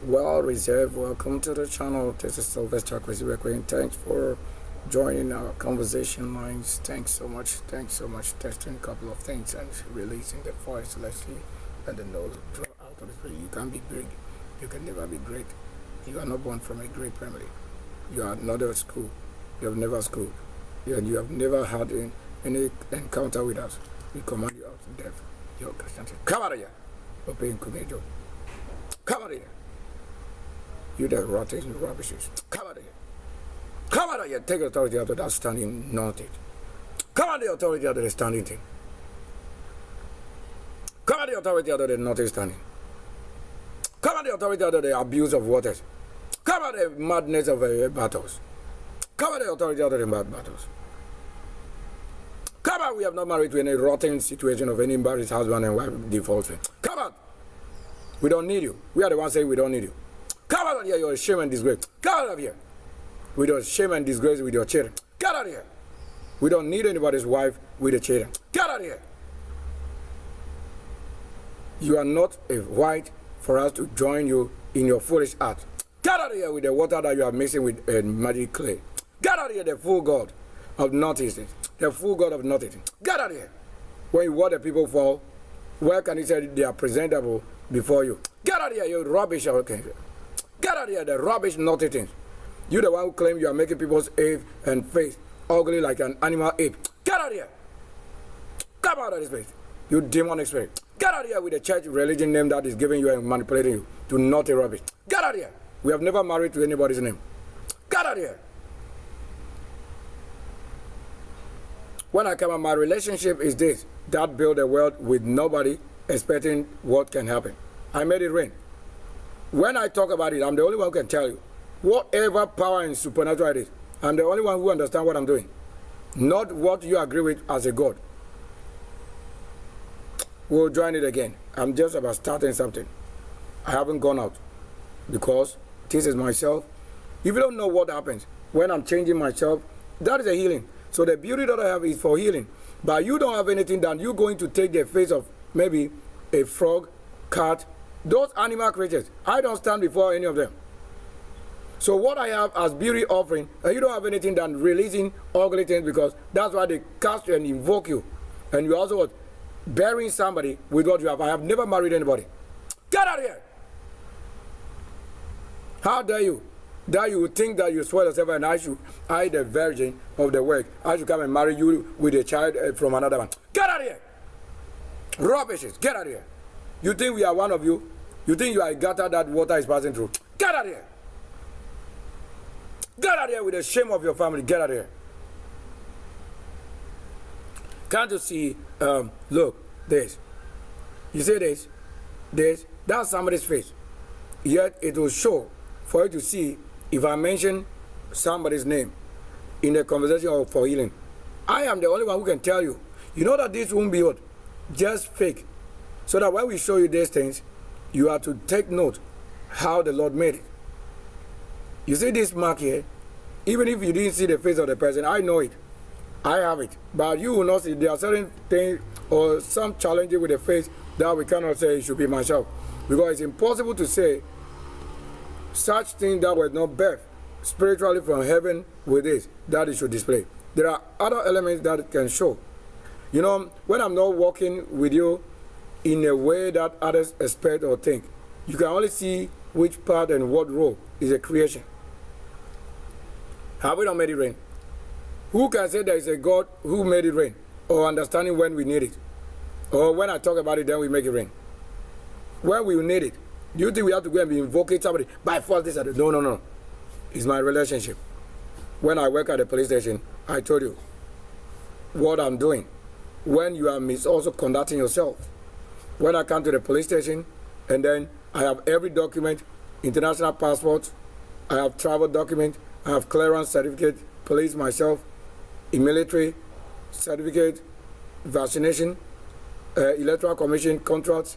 Well reserved. Welcome to the channel. This is Sylvester Kwasi Bekoe, and thanks for joining our conversation lines. Thanks so much. Testing a couple of things and releasing the voice. Let's see. Let the nose draw out of the spirit. You can't be big. You can never be great. You are not born from a great family. You are not at school. You have never schooled. And you have never had any encounter with us. We command you out of death. Your Christianity. Come out of here. Open Kumejo. Come out of here. You the rotten rubbishes. Come out of here. Come out of here. Take authority out of that standing non-thing. Come out of the authority out of the standing thing. Come out of the authority out of the nothing standing. Come out of the authority out of the abuse of waters. Come out of the madness of battles. Come out of the authority out of the bad battles. Come out. We have not married to any rotten situation of any embarrassed husband and wife defaulting. Come out. We don't need you. We are the ones saying we don't need you. Come out of here, you're a shame and disgrace. Get out of here. With your shame and disgrace with your children. Get out of here. We don't need anybody's wife with the children. Get out of here. You are not a white for us to join you in your foolish act. Get out of here with the water that you are mixing with magic clay. Get out of here, the full God of nothing. The full God of nothing. Get out of here. When you watch the people fall, where can you say they are presentable before you? Get out of here, you rubbish. Okay. Get out of here, the rubbish, naughty things. You the one who claim you are making people's ape and face ugly like an animal ape. Get out of here. Come out of this place. You demonic spirit. Get out of here with the church religion name that is giving you and manipulating you to naughty rubbish. Get out of here. We have never married to anybody's name. Get out of here. When I come out, my relationship is this. That build a world with nobody expecting what can happen. I made it rain. When I talk about it, I'm the only one who can tell you. Whatever power and supernatural it is, I'm the only one who understands what I'm doing. Not what you agree with as a God. We'll join it again. I'm just about starting something. I haven't gone out because this is myself. If you don't know what happens when I'm changing myself, that is a healing. So the beauty that I have is for healing. But you don't have anything done. You're going to take the face of maybe a frog, cat, those animal creatures. I don't stand before any of them. So what I have as beauty offering, and you don't have anything done releasing ugly things, because that's why they cast you and invoke you. And you also what? Burying somebody with what you have. I have never married anybody. Get out of here. How dare you? That you would think that you swear yourself and I the virgin of the work, I should come and marry you with a child from another one. Get out of here. Rubbishes. Get out of here. You think we are one of you? You think you are a gutter that water is passing through? Get out of here. Get out of here with the shame of your family. Get out of here. Can't you see, look, this. You see this? This, that's somebody's face. Yet it will show for you to see if I mention somebody's name in the conversation for healing. I am the only one who can tell you. You know that this won't be what? Just fake. So that when we show you these things, you have to take note how the Lord made it. You see this mark here? Even if you didn't see the face of the person, I know it. I have it. But you will not see. There are certain things or some challenges with the face that we cannot say it should be myself. Because it's impossible to say such things that were not birthed spiritually from heaven with this, that it should display. There are other elements that it can show. You know, when I'm not walking with you in a way that others expect or think, you can only see which part and what role is a creation. Have we not made it rain? Who can say there is a God who made it rain? Or understanding when we need it? Or when I talk about it, then we make it rain? When we need it? Do you think we have to go and be invoking somebody by force? This and no. It's my relationship. When I work at the police station, I told you what I'm doing. When you are also conducting yourself. When I come to the police station, and then I have every document, international passport, I have travel document, I have clearance certificate, police myself, in military certificate, vaccination, electoral commission contracts,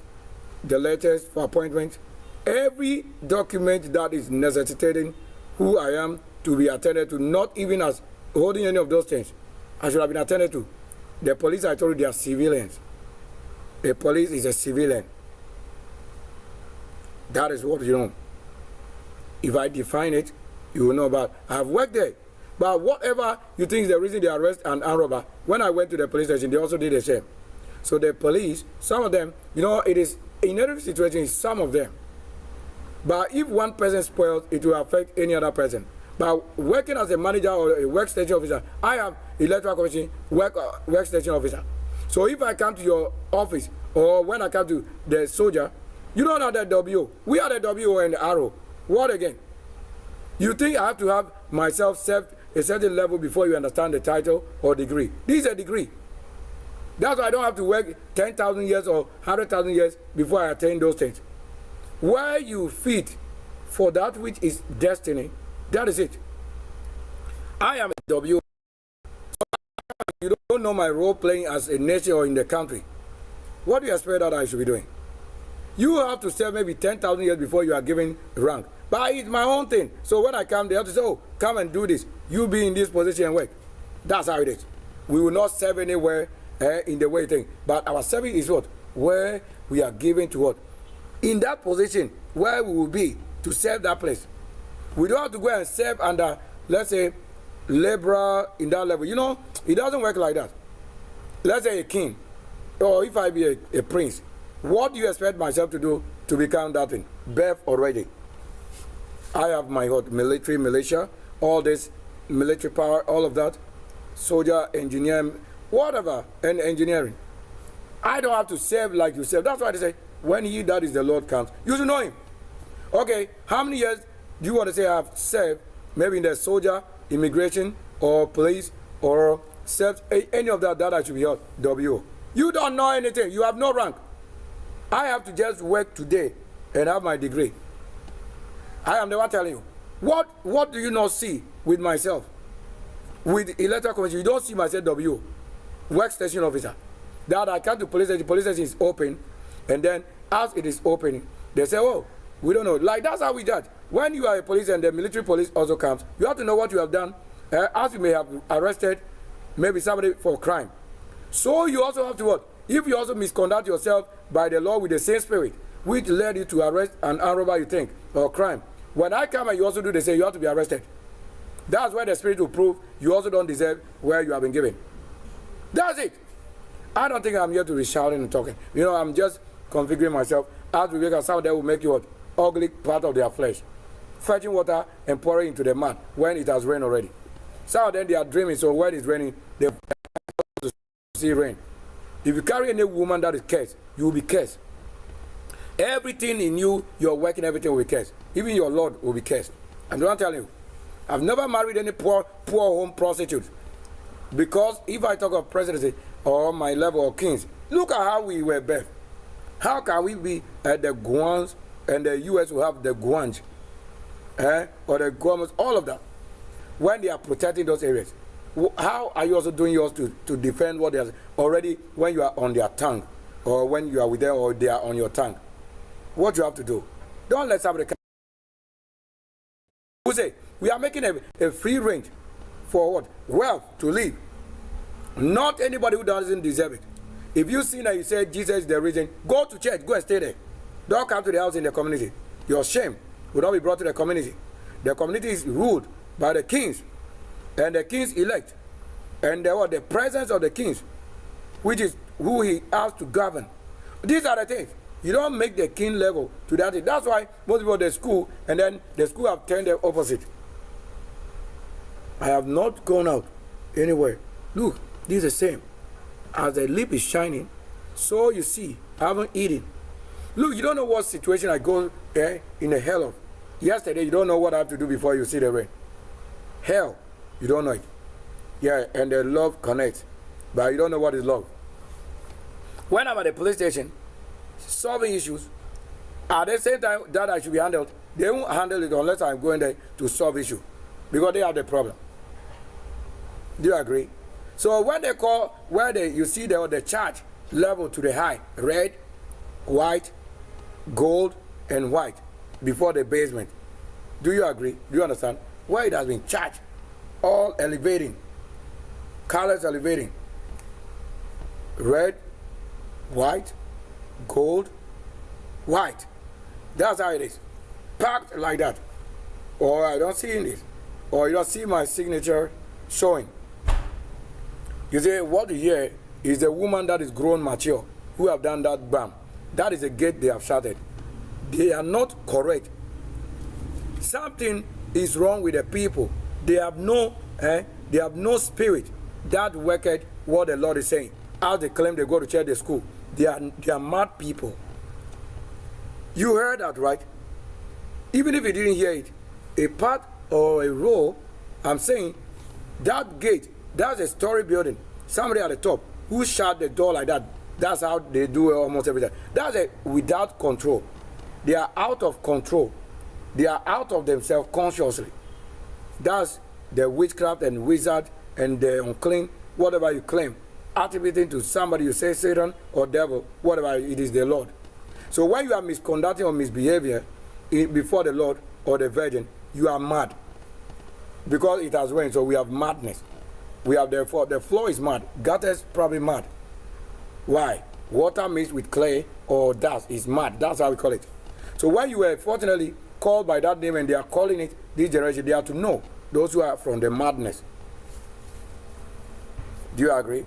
the letters for appointment, every document that is necessitating who I am to be attended to, not even as holding any of those things. I should have been attended to. The police, I told you, they are civilians. The police is a civilian. That is what you know. If I define it, you will know about. I have worked there. But whatever you think is the reason they arrest an armed robber, when I went to the police station, they also did the same. So the police, some of them, you know, it is in every situation, some of them. But if one person spoils, it will affect any other person. But working as a manager or a workstation officer, I am electoral commission workstation officer. So if I come to your office or when I come to the soldier, you don't know the W. We are the W and the arrow. What again? You think I have to have myself served a certain level before you understand the title or degree? This is a degree. That's why I don't have to work 10,000 years or 100,000 years before I attain those things. Where you fit for that which is destiny, that is it. I am a W. You don't know my role playing as a nation or in the country. What do you expect that I should be doing? You have to serve maybe 10,000 years before you are given rank. But it's my own thing. So when I come, they have to say, oh, come and do this. You be in this position and work. That's how it is. We will not serve anywhere in the way you think. But our service is what? Where we are given to what? In that position where we will be to serve that place. We don't have to go and serve under, let's say, laborer in that level. You know, it doesn't work like that. Let's say a king, or if I be a prince, what do you expect myself to do to become that thing? Birth already. I have my military, militia, all this military power, all of that, soldier, engineer, whatever, and engineering. I don't have to serve like you serve. That's why they say, when he that is the Lord comes, you should know him. Okay, how many years do you want to say I have served, maybe in the soldier, immigration, or police, or served any of that I should be held? W. You don't know anything. You have no rank. I have to just work today and have my degree. I am the one telling you. What do you not see with myself? With electoral commission, you don't see myself W. Workstation officer. That I come to police station is open, and then as it is opening, they say, oh, we don't know. Like, that's how we judge. When you are a police and the military police also comes, you have to know what you have done, as you may have arrested maybe somebody for crime. So you also have to what? If you also misconduct yourself by the law with the same spirit, which led you to arrest an armed robber, you think, or crime. When I come and you also do the same, you have to be arrested. That's where the spirit will prove you also don't deserve where you have been given. That's it. I don't think I'm here to be shouting and talking. You know, I'm just configuring myself. As we wake up, some of them will make you what? Ugly part of their flesh. Fetching water and pouring into the mud when it has rained already. Some of them, they are dreaming, so when it's raining, they to see rain. If you carry any woman that is cursed, you will be cursed. Everything in you, you're working, everything will be cursed. Even your Lord will be cursed. And I'm telling you, I've never married any poor home prostitute. Because if I talk of presidency or my level of kings, look at how we were birthed. How can we be at the Guans and the US will have the Guanj, or the Guamas, all of that, when they are protecting those areas? How are you also doing yours to defend what they are already when you are on their tongue, or when you are with them, or they are on your tongue? What you have to do? Don't let somebody come. Who say we are making a free range for what? Wealth to live. Not anybody who doesn't deserve it. If you see that you say Jesus is the reason, go to church, go and stay there. Don't come to the house in the community. Your shame will not be brought to the community. The community is ruled by the kings, and the kings elect, and the presence of the kings, which is who he has to govern. These are the things. You don't make the king level to that. That's why most people at school, and then the school have turned the opposite. I have not gone out anywhere. Look, this is the same. As the lip is shining, so you see, I haven't eaten. Look, you don't know what situation I go in the hell of. Yesterday, you don't know what I have to do before you see the rain. Hell, you don't know it. Yeah, and the love connects, but you don't know what is love. When I'm at the police station, solving issues, at the same time that I should be handled, they won't handle it unless I'm going there to solve issue, because they have the problem. Do you agree? So when they call, you see the charge level to the high, red, white, gold, and white, before the basement. Do you agree? Do you understand? Where it has been charged, all elevating, colors elevating, red, white, gold, white. That's how it is. Packed like that. or I don't see it, or you don't see my signature showing. You say, what you hear is a woman that is grown mature, who have done that bam. That is a gate they have shattered. They are not correct. Something is wrong with the people. They have no spirit that worketh what the Lord is saying. As they claim they go to church, they school. They are mad people. You heard that, right? Even if you didn't hear it, a part or a row, I'm saying that gate, that's a story building. Somebody at the top who shut the door like that. That's how they do it almost every time. That's without control. They are out of control. They are out of themselves consciously. That's the witchcraft and wizard and the unclean, whatever you claim, attributing to somebody, you say Satan or devil, whatever it is, the Lord. So when you are misconducting or misbehavior before the Lord or the Virgin, you are mad. Because it has rained, so we have madness. We have the floor is mad. Gutters probably mad. Why? Water mixed with clay or dust is mad. That's how we call it. So when you were fortunately called by that name and they are calling it this generation, they have to know those who are from the madness. Do you agree?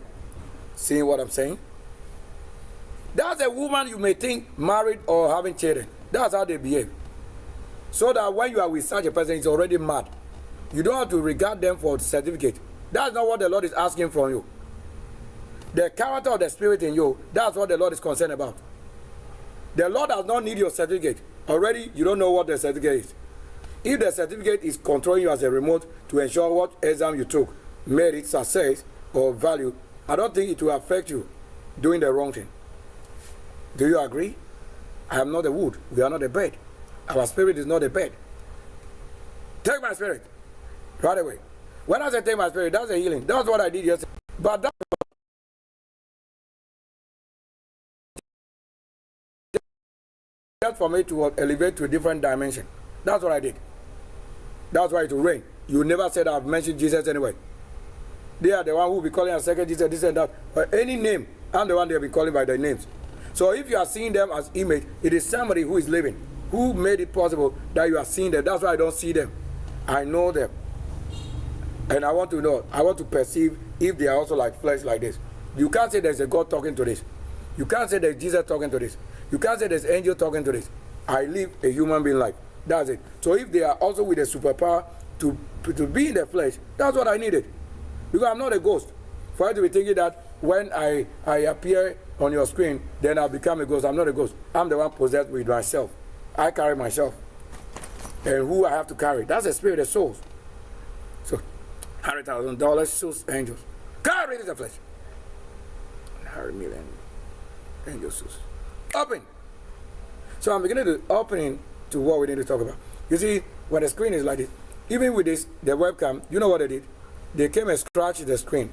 Seeing what I'm saying? That's a woman you may think married or having children. That's how they behave. So that when you are with such a person, it's already mad. You don't have to regard them for the certificate. That's not what the Lord is asking from you. The character of the Spirit in you, that's what the Lord is concerned about. The Lord does not need your certificate. Already, you don't know what the certificate is. If the certificate is controlling you as a remote to ensure what exam you took made it success or value, I don't think it will affect you doing the wrong thing. Do you agree? I am not a wood. We are not a bed. Our spirit is not a bed. Take my spirit. Right away. When I say take my spirit, that's a healing. That's what I did yesterday. But that's for me to elevate to a different dimension. That's what I did. That's why it will rain. You never said I've mentioned Jesus anyway. They are the one who will be calling a second Jesus, this and that. But any name, I'm the one they'll be calling by their names. So if you are seeing them as image, it is somebody who is living, who made it possible that you are seeing them. That's why I don't see them. I know them. And I want to know, I want to perceive if they are also like flesh like this. You can't say there's a God talking to this. You can't say there's Jesus talking to this. You can't say there's angel talking to this. I live a human being life. That's it. So if they are also with a superpower to be in the flesh, that's what I needed. Because I'm not a ghost. For you to be thinking that when I appear on your screen, then I'll become a ghost. I'm not a ghost. I'm the one possessed with myself. I carry myself. And who I have to carry. That's the spirit of souls. So, $100,000, souls, angels. God raises the flesh. 100 million angel souls. Open. So I'm beginning to open to what we need to talk about. You see, when the screen is like this, even with this, the webcam, you know what they did? They came and scratched the screen.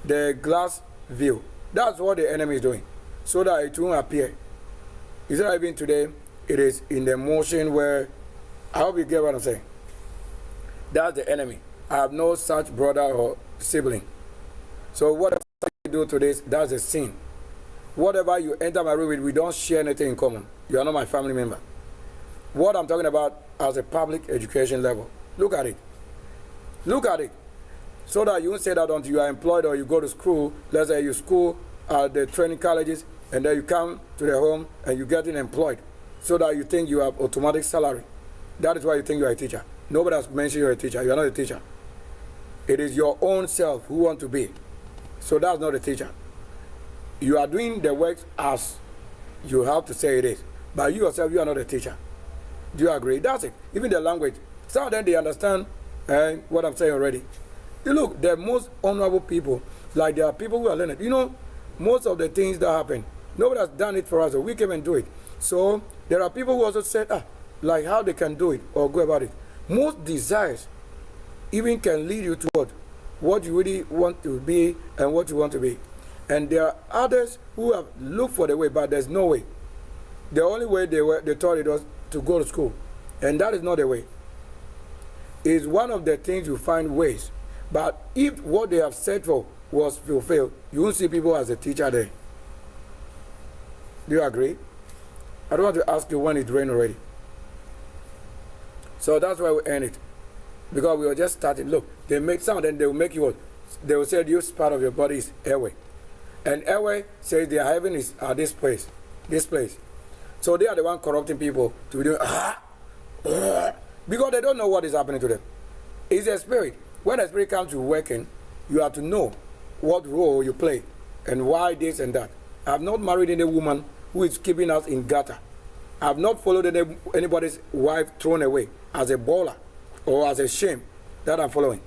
The glass view. That's what the enemy is doing. So that it won't appear. Is that even today, it is in the motion where, I hope you get what I'm saying. That's the enemy. I have no such brother or sibling. So whatever you do to this, that's a sin. Whatever you enter my room with, we don't share anything in common. You are not my family member. What I'm talking about as a public education level. Look at it. Look at it. So that you won't say that until you are employed or you go to school. Let's say you school at the training colleges and then you come to the home and you get employed. So that you think you have automatic salary. That is why you think you are a teacher. Nobody has mentioned you are a teacher. You are not a teacher. It is your own self who want to be. So that's not a teacher. You are doing the work as you have to say it is. But you yourself, you are not a teacher. Do you agree? That's it. Even the language. Some of them, they understand what I'm saying already. You look, the most honorable people, like there are people who are learned. You know, most of the things that happen, nobody has done it for us, so we came and do it. So there are people who also said, like how they can do it or go about it. Most desires even can lead you toward what you really want to be and what you want to be. And there are others who have looked for the way, but there's no way. The only way they thought it was to go to school. And that is not the way. It's one of the things you find ways. But if what they have said for was fulfilled, you won't see people as a teacher there. Do you agree? I don't want to ask you when it rained already. So that's why we end it. Because we were just starting. Look, they make sound, and they will make you what? They will say this part of your body is airway. And airway says their heaven is this place. This place. So they are the one corrupting people to be doing because they don't know what is happening to them. It's a spirit. When a spirit comes to working, you have to know what role you play and why this and that. I have not married any woman who is keeping us in gutter. I have not followed anybody's wife thrown away as a baller or as a shame that I'm following.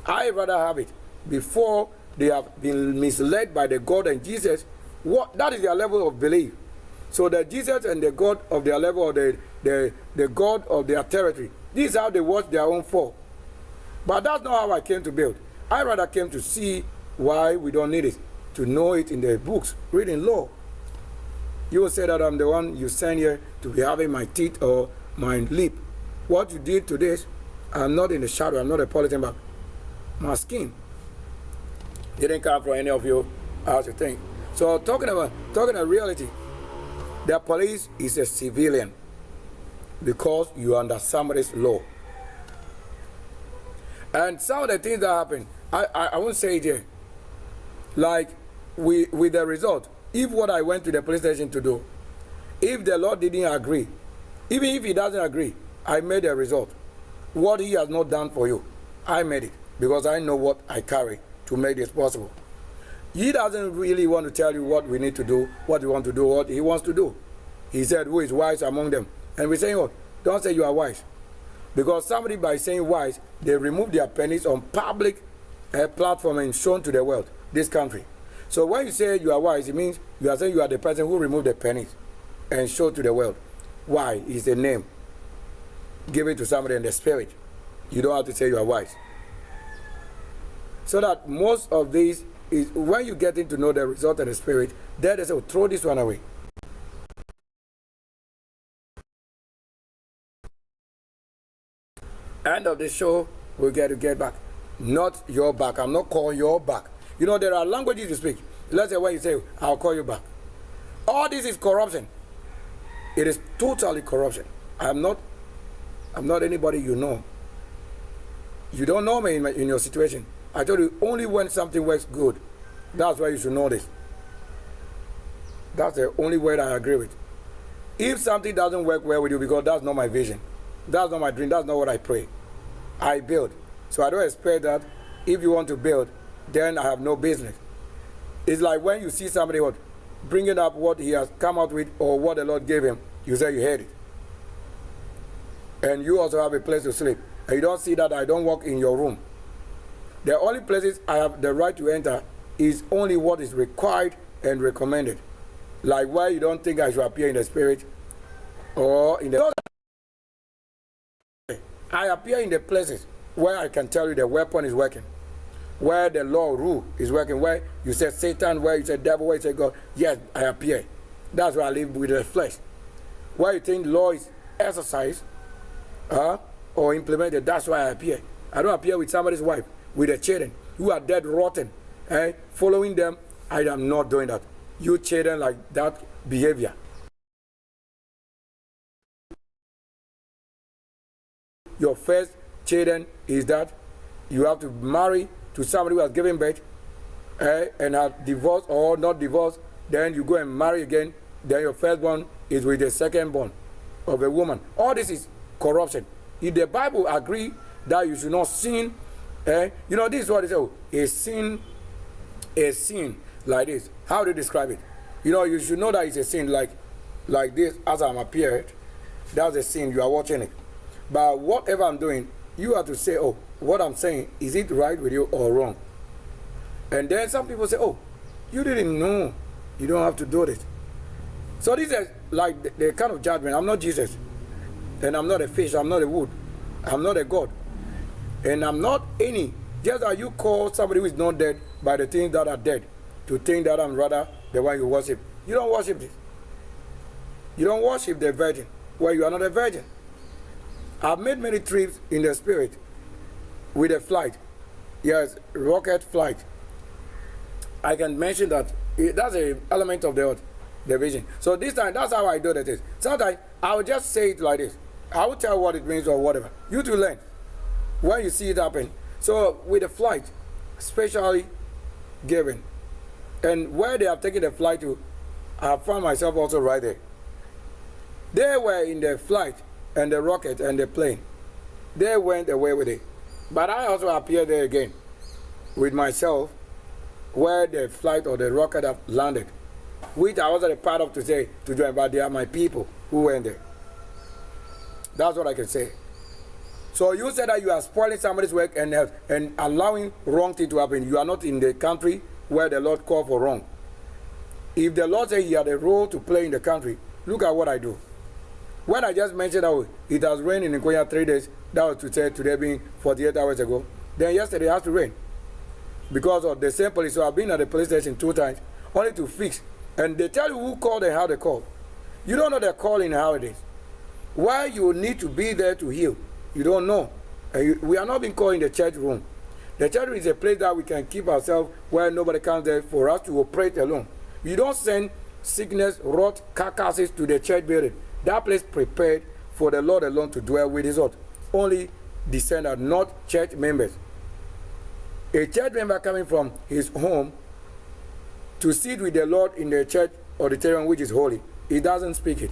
I rather have it before they have been misled by the God and Jesus. That is their level of belief. So the Jesus and the God of their level, or the God of their territory, this is how they watch their own fall. But that's not how I came to build. I rather came to see why we don't need it, to know it in the books, reading law. You will say that I'm the one you send here to be having my teeth or my lip. What you did to this, I'm not in the shadow, I'm not a policeman, but my skin didn't come from any of you as you think. So talking about reality, the police is a civilian because you are under somebody's law. And some of the things that happen, I won't say it here. Like with the result, if what I went to the police station to do, if the Lord didn't agree, even if he doesn't agree, I made a result. What he has not done for you, I made it because I know what I carry to make this possible. He doesn't really want to tell you what we need to do, what we want to do, what he wants to do. He said, who is wise among them? And we're saying, oh, don't say you are wise. Because somebody, by saying wise, they remove their pennies on public platform and shown to the world, this country. So when you say you are wise, it means you are saying you are the person who removed the pennies and showed to the world. Why is the name. Give it to somebody in the spirit. You don't have to say you are wise. So that most of these is when you get into know the result of the spirit, then they say, oh, throw this one away. End of the show, we'll get back. Not your back. I'm not calling your back. You know, there are languages you speak. Let's say when you say, I'll call you back. All this is corruption. It is totally corruption. I'm not anybody you know. You don't know me in your situation. I told you, only when something works good. That's why you should know this. That's the only word I agree with. If something doesn't work well with you, because that's not my vision, that's not my dream, that's not what I pray. I build. So I don't expect that if you want to build, then I have no business. It's like when you see somebody bringing up what he has come out with or what the Lord gave him, you say you hate it. And you also have a place to sleep. And you don't see that I don't walk in your room. The only places I have the right to enter is only what is required and recommended. Like why you don't think I should appear in the spirit or in the... I appear in the places where I can tell you the weapon is working, where the law rule is working, where you say Satan, where you say devil, where you say God. Yes, I appear. That's why I live with the flesh. Where you think law is exercised or implemented, that's why I appear. I don't appear with somebody's wife, with the children who are dead rotten, following them. I am not doing that. You children like that behavior. Your first children is that you have to marry to somebody who has given birth and have divorced or not divorced. Then you go and marry again. Then your firstborn is with the secondborn of a woman. All this is corruption. If the Bible agree that you should not sin, you know, this is what it says. A sin like this. How do you describe it? You know, you should know that it's a sin like this as I'm appeared. That's a sin. You are watching it. But whatever I'm doing, you have to say, oh, what I'm saying, is it right with you or wrong? And then some people say, oh, you didn't know. You don't have to do this. So this is like the kind of judgment. I'm not Jesus. And I'm not a fish. I'm not a wood. I'm not a God. And I'm not any. Just as you call somebody who is not dead by the things that are dead to think that I'm rather the one you worship. You don't worship this. You don't worship the virgin where you are not a virgin. I've made many trips in the spirit with a flight. Yes, rocket flight. I can mention that that's an element of the vision. So this time, that's how I do that. Sometimes I will just say it like this. I will tell what it means or whatever. You to learn when you see it happen. So with the flight, specially given, and where they have taken the flight to, I found myself also right there. They were in the flight and the rocket and the plane. They went away with it. But I also appeared there again with myself where the flight or the rocket have landed, which I wasn't a part of to say to join, but they are my people who went there. That's what I can say. So you said that you are spoiling somebody's work and allowing wrong thing to happen. You are not in the country where the Lord called for wrong. If the Lord said he had a role to play in the country, look at what I do. When I just mentioned that it has rained in Nkonya 3 days, that was to say today being 48 hours ago, then yesterday it has to rain. Because of the same police, so I've been at the police station 2 times, only to fix. And they tell you who called and how they called. You don't know their calling and how it is. Why you need to be there to heal, you don't know. We are not being called in the church room. The church room is a place that we can keep ourselves where nobody comes there for us to operate alone. You don't send sickness, rot, carcasses to the church building. That place prepared for the Lord alone to dwell with his Lord. Only descendants, not church members. A church member coming from his home to sit with the Lord in the church auditorium, which is holy, he doesn't speak it.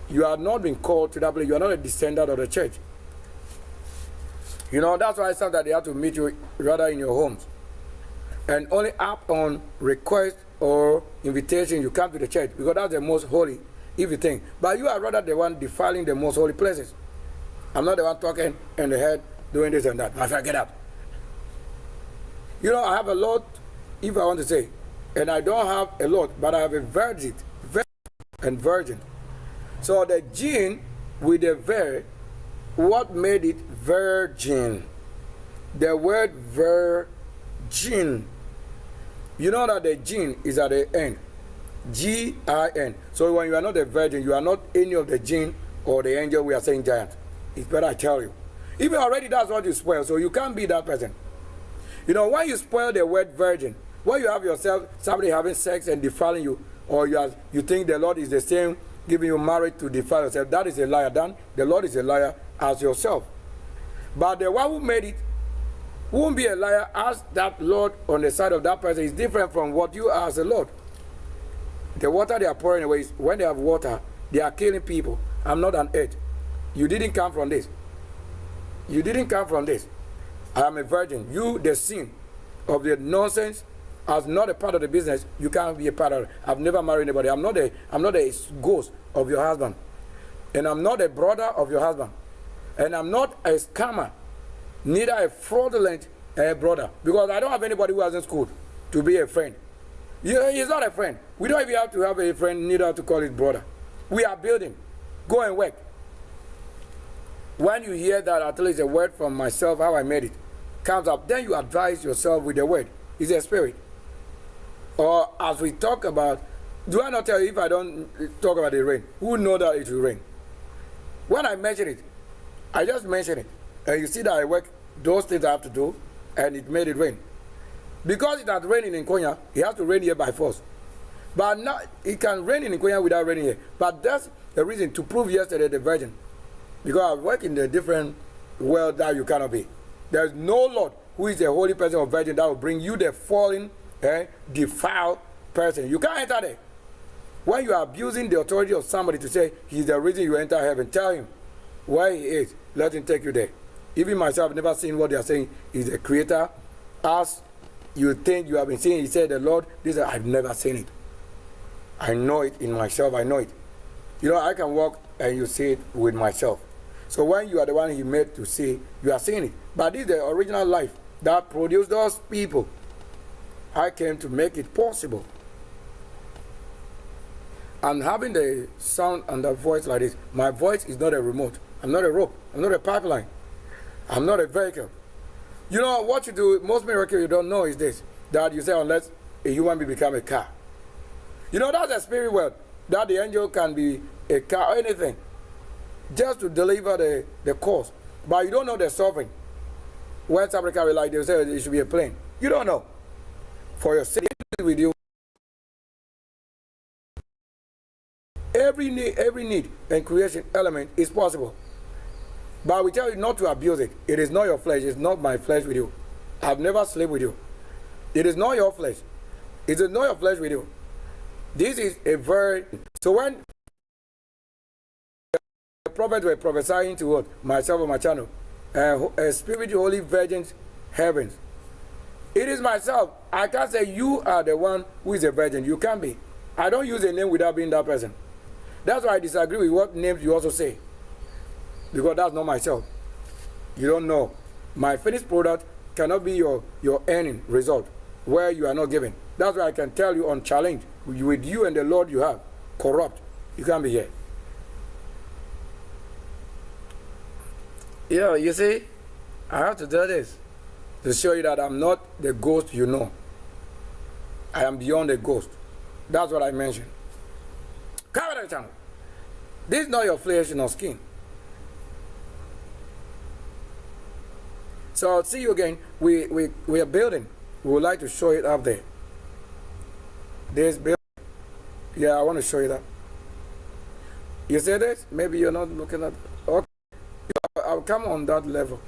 You are not being called to that place. You are not a descendant of the church. You know, that's why sometimes they have to meet you rather in your homes. And only up on request or invitation you come to the church, because that's the most holy, if you think. But you are rather the one defiling the most holy places. I'm not the one talking in the head doing this and that. I shall get up. You know, I have a lot, if I want to say, and I don't have a lot, but I have a virgin and virgin. So the gene with the ver, what made it virgin? The word virgin. You know that the gene is at the end. G-I-N. So when you are not a virgin, you are not any of the gene or the angel we are saying giant. It's better I tell you. Even already that's what you spoil, so you can't be that person. You know, when you spoil the word virgin, when you have yourself, somebody having sex and defiling you, or you think the Lord is the same, giving you marriage to defile yourself, that is a liar. Then the Lord is a liar as yourself. But the one who made it won't be a liar as that Lord on the side of that person is different from what you are as a Lord. The water they are pouring away, when they have water, they are killing people. I'm not an earth. You didn't come from this. You didn't come from this. I am a virgin. You, the sin of the nonsense, as not a part of the business, you can't be a part of it. I've never married anybody. I'm not a ghost of your husband. And I'm not a brother of your husband. And I'm not a scammer, neither a fraudulent brother. Because I don't have anybody who hasn't schooled to be a friend. He's not a friend. We don't even have to have a friend, neither have to call it brother. We are building. Go and work. When you hear that, at least a word from myself, how I made it, comes up, then you advise yourself with the word. It's a spirit. Or as we talk about, do I not tell you if I don't talk about the rain? Who know that it will rain? When I mention it, I just mention it. And you see that I work those things I have to do, and it made it rain. Because it had rained in Nkonya, it has to rain here by force. But now, it can rain in Nkonya without raining here. But that's the reason to prove yesterday the virgin. Because I work in the different world that you cannot be. There's no Lord who is a holy person or virgin that will bring you the fallen, defiled person. You can't enter there. When you are abusing the authority of somebody to say he's the reason you enter heaven, tell him where he is. Let him take you there. Even myself, I've never seen what they are saying. He's a creator. As you think you have been seeing, he said, the Lord, this I've never seen it. I know it in myself. I know it. You know, I can walk and you see it with myself. So when you are the one he made to see, you are seeing it. But this is the original life that produced those people. I came to make it possible. And having the sound and the voice like this, my voice is not a remote. I'm not a rope. I'm not a pipeline. I'm not a vehicle. You know what you do, most miracles you don't know is this, that you say unless a human being become a car. You know, that's a spirit world, that the angel can be a car or anything, just to deliver the cause. But you don't know the sovereign. When somebody can be like, they say it should be a plane. You don't know. For your safety with you, every need and creation element is possible. But we tell you not to abuse it. It is not your flesh. It's not my flesh with you. I've never slept with you. It is not your flesh. It is not your flesh with you. This is a very... So when the prophets were prophesying to what? Myself on my channel. Spirit, Holy Virgins, heavens. It is myself. I can't say you are the one who is a virgin. You can't be. I don't use a name without being that person. That's why I disagree with what names you also say. Because that's not myself. You don't know. My finished product cannot be your earning result where you are not giving. That's why I can tell you on challenge with you and the Lord you have. Corrupt. You can't be here. Yeah, you see, I have to do this to show you that I'm not the ghost you know. I am beyond the ghost. That's what I mentioned. Cover the channel. This is not your flesh nor skin. So I'll see you again. We are building. We would like to show it up there. This building. Yeah, I want to show you that. You see this? Maybe you're not looking at. Okay. I'll come on that level.